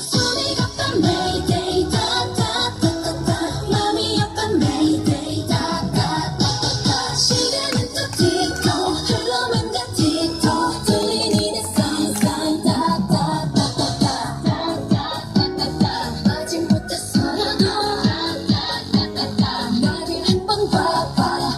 손이 갔던 Mayday 다다다다다 맘이 아픈 Mayday 다다다다다 시간은 또 튀고 흘러만 가 튀고 들리니 내 sign 다다다다다 다다다다다 아직 못했어라도 다다다다다 나를 한번 봐봐